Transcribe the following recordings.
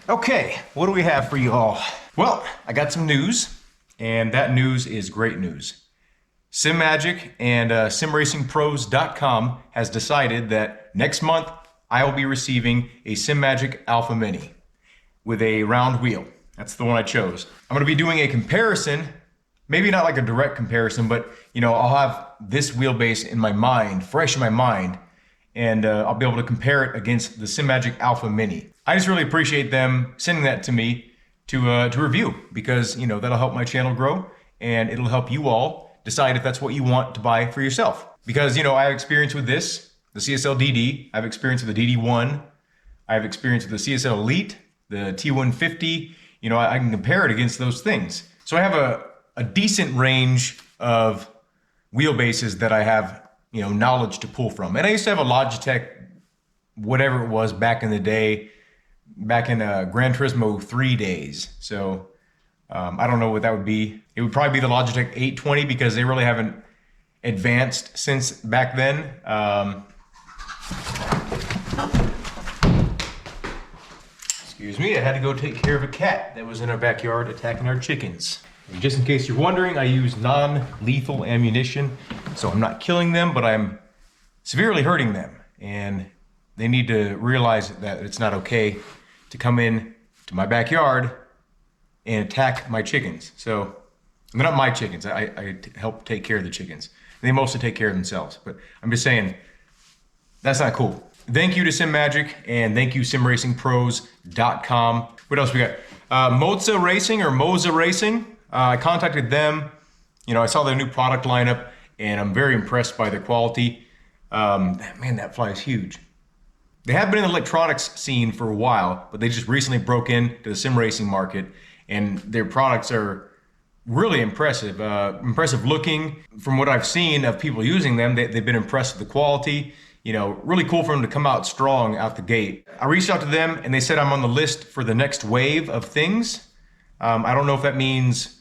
Okay, what do we have for you all? Well, I got some news, and that news is great news. SimMagic and SimRacingPros.com has decided that next month I will be receiving a SimMagic Alpha Mini with a round wheel. That's the one I chose. I'm going to be doing a comparison, maybe not like a direct comparison, but I'll have this wheelbase in my mind, fresh in my mind, and I'll be able to compare it against the SimMagic Alpha Mini. I just really appreciate them sending that to me to review, because that'll help my channel grow, and it'll help you all decide if that's what you want to buy for yourself. Because I have experience with this, the CSL DD, I have experience with the DD1, I have experience with the CSL Elite, the T150. I can compare it against those things. So I have a decent range of wheelbases that I have knowledge to pull from. And I used to have a Logitech, whatever it was back in the day, back in Gran Turismo 3 days. So I don't know what that would be. It would probably be the Logitech 820, because they really haven't advanced since back then. Excuse me, I had to go take care of a cat that was in our backyard attacking our chickens. And just in case you're wondering, I use non-lethal ammunition, so I'm not killing them, but I'm severely hurting them. And they need to realize that it's not okay to come in to my backyard and attack my chickens. So, they're not my chickens. I help take care of the chickens. They mostly take care of themselves, but I'm just saying, that's not cool. Thank you to SimMagic, and thank you SimRacingPros.com. What else we got? Moza Racing. I contacted them. I saw their new product lineup, and I'm very impressed by their quality. Man, that fly is huge. They have been in the electronics scene for a while, but they just recently broke into the sim racing market, and their products are really impressive. Impressive looking. From what I've seen of people using them, they've been impressed with the quality. Really cool for them to come out strong out the gate. I reached out to them, and they said I'm on the list for the next wave of things. I don't know if that means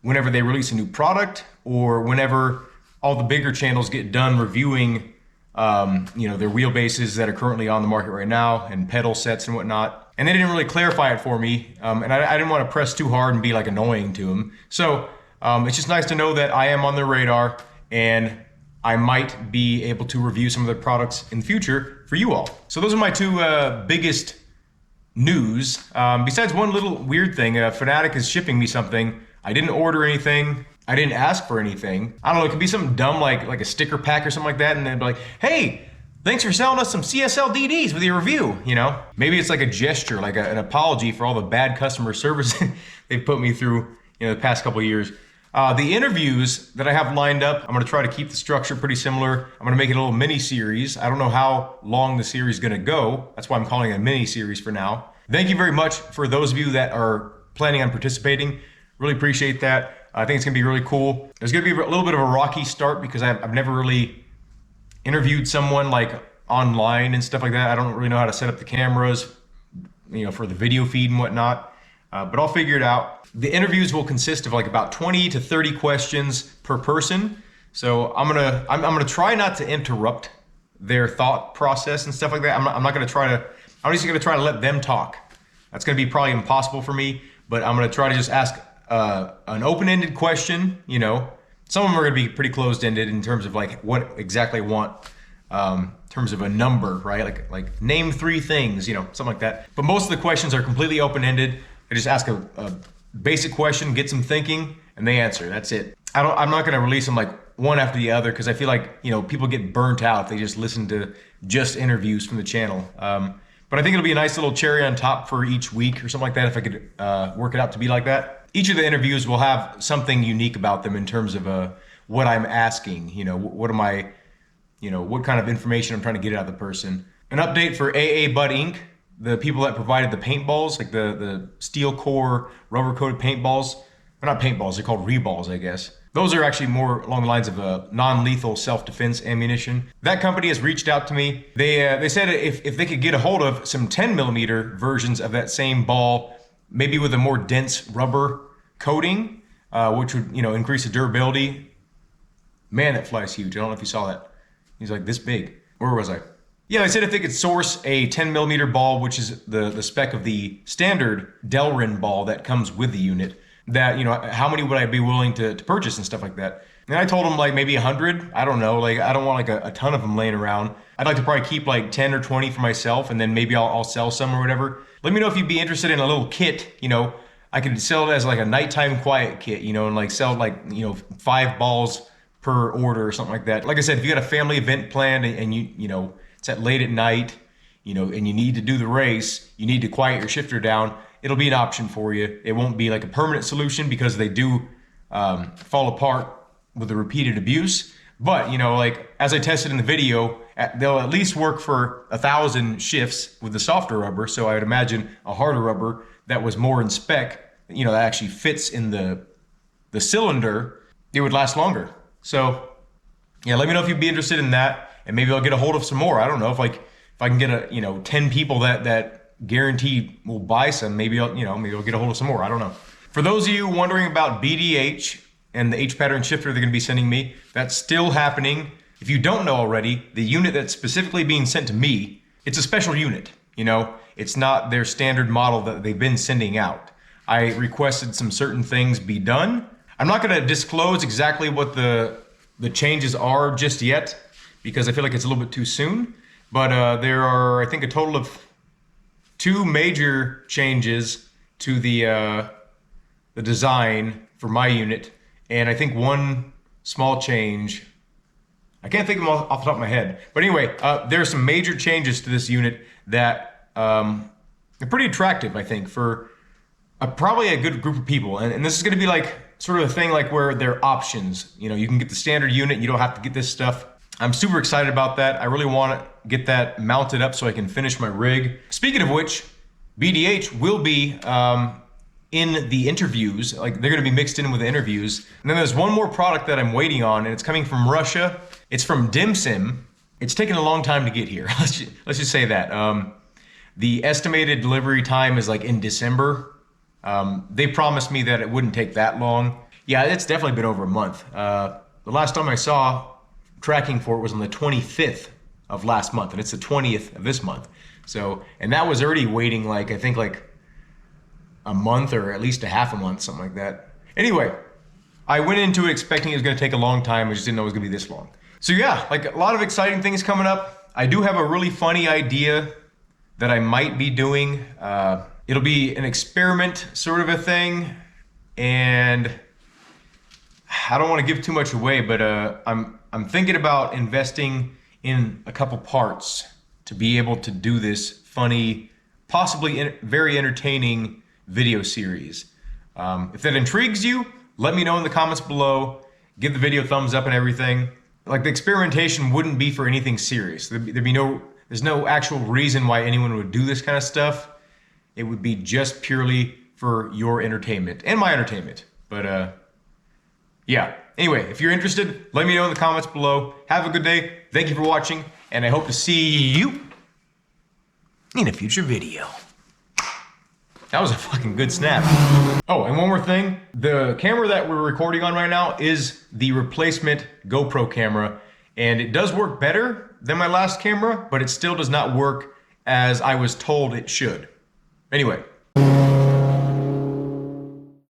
whenever they release a new product, or whenever all the bigger channels get done reviewing their wheelbases that are currently on the market right now, and pedal sets and whatnot. And they didn't really clarify it for me, and I didn't want to press too hard and be like annoying to them. So it's just nice to know that I am on their radar, and I might be able to review some of their products in the future for you all. So those are my two biggest news. Besides one little weird thing, Fanatec is shipping me something. I didn't order anything. I didn't ask for anything. I don't know, it could be something dumb like a sticker pack or something like that, and they'd be like, hey, thanks for selling us some CSL DDs with your review, Maybe it's like a gesture, like an apology for all the bad customer service they've put me through, the past couple of years. The interviews that I have lined up, I'm gonna try to keep the structure pretty similar. I'm gonna make it a little mini series. I don't know how long the series is gonna go. That's why I'm calling it a mini series for now. Thank you very much for those of you that are planning on participating. Really appreciate that. I think it's gonna be really cool. There's gonna be a little bit of a rocky start, because I've never really interviewed someone like online and stuff like that. I don't really know how to set up the cameras, for the video feed and whatnot, but I'll figure it out. The interviews will consist of like about 20 to 30 questions per person. So I'm gonna try not to interrupt their thought process and stuff like that. I'm just gonna try to let them talk. That's gonna be probably impossible for me, but I'm gonna try to just ask an open-ended question. Some of them are gonna be pretty closed-ended in terms of like what exactly I want, in terms of a number, right? Like name 3 things, something like that. But most of the questions are completely open-ended. I just ask a basic question, get some thinking, and they answer. That's it. I'm not gonna release them like one after the other, because I feel like people get burnt out if they just listen to just interviews from the channel. But I think it'll be a nice little cherry on top for each week or something like that, if I could work it out to be like that. Each of the interviews will have something unique about them in terms of what I'm asking. What am I, what kind of information I'm trying to get out of the person. An update for AA Bud Inc., the people that provided the paintballs, like the steel core rubber coated paintballs. They're not paintballs, they're called reballs, I guess. Those are actually more along the lines of a non-lethal self-defense ammunition. That company has reached out to me. They said if they could get a hold of some 10mm versions of that same ball, maybe with a more dense rubber coating, which would increase the durability. Man, that fly's huge. I don't know if you saw that. He's like this big. Where was I? Yeah, they said if they could source a 10 millimeter ball, which is the spec of the standard Delrin ball that comes with the unit, that, you know, how many would I be willing to purchase and stuff like that. And I told them like maybe 100. I don't know. Like, I don't want like a ton of them laying around. I'd like to probably keep like 10 or 20 for myself, and then maybe I'll sell some or whatever. Let me know if you'd be interested in a little kit. You know, I could sell it as like a nighttime quiet kit, you know, and like sell like, you know, 5 balls per order or something like that. Like I said, if you got a family event planned and you know, it's at late at night, you know, and you need to do the race, you need to quiet your shifter down, it'll be an option for you. It won't be like a permanent solution because they do fall apart with the repeated abuse. But, you know, like as I tested in the video, they'll at least work for 1,000 shifts with the softer rubber. So I would imagine a harder rubber that was more in spec, you know, that actually fits in the cylinder, it would last longer. So yeah, let me know if you'd be interested in that, and maybe I'll get a hold of some more. I don't know if I can get 10 people that guaranteed will buy some, maybe I'll get a hold of some more. I don't know. For those of you wondering about BDH and the H pattern shifter they're going to be sending me, that's still happening. If you don't know already, the unit that's specifically being sent to me, it's a special unit. You know, it's not their standard model that they've been sending out. I requested some certain things be done. I'm not going to disclose exactly what the changes are just yet, because I feel like it's a little bit too soon. But there are, I think, a total of 2 major changes to the design for my unit, and I think 1 small change. I can't think of them off the top of my head. But anyway, there are some major changes to this unit that are pretty attractive, I think, for probably a good group of people. And this is going to be like sort of a thing like where there are options. You know, you can get the standard unit, you don't have to get this stuff. I'm super excited about that. I really want to get that mounted up so I can finish my rig. Speaking of which, BDH will be in the interviews. Like, they're going to be mixed in with the interviews. And then there's one more product that I'm waiting on, and it's coming from Russia. It's from DimSim. It's taken a long time to get here. Let's just say that. The estimated delivery time is like in December. They promised me that it wouldn't take that long. Yeah, it's definitely been over a month. The last time I saw tracking for it was on the 25th of last month, and it's the 20th of this month. So, and that was already waiting like, I think like a month or at least a half a month, something like that. Anyway, I went into it expecting it was going to take a long time. I just didn't know it was going to be this long. So yeah, like a lot of exciting things coming up. I do have a really funny idea that I might be doing. It'll be an experiment sort of a thing, and I don't want to give too much away, but I'm thinking about investing in a couple parts to be able to do this funny, possibly very entertaining video series. If that intrigues you, let me know in the comments below. Give the video a thumbs up and everything. Like, the experimentation wouldn't be for anything serious. There's no actual reason why anyone would do this kind of stuff. It would be just purely for your entertainment and my entertainment. But yeah. Anyway, if you're interested, let me know in the comments below. Have a good day. Thank you for watching, and I hope to see you in a future video. That was a fucking good snap. Oh, and one more thing. The camera that we're recording on right now is the replacement GoPro camera, and it does work better than my last camera, but it still does not work as I was told it should. Anyway,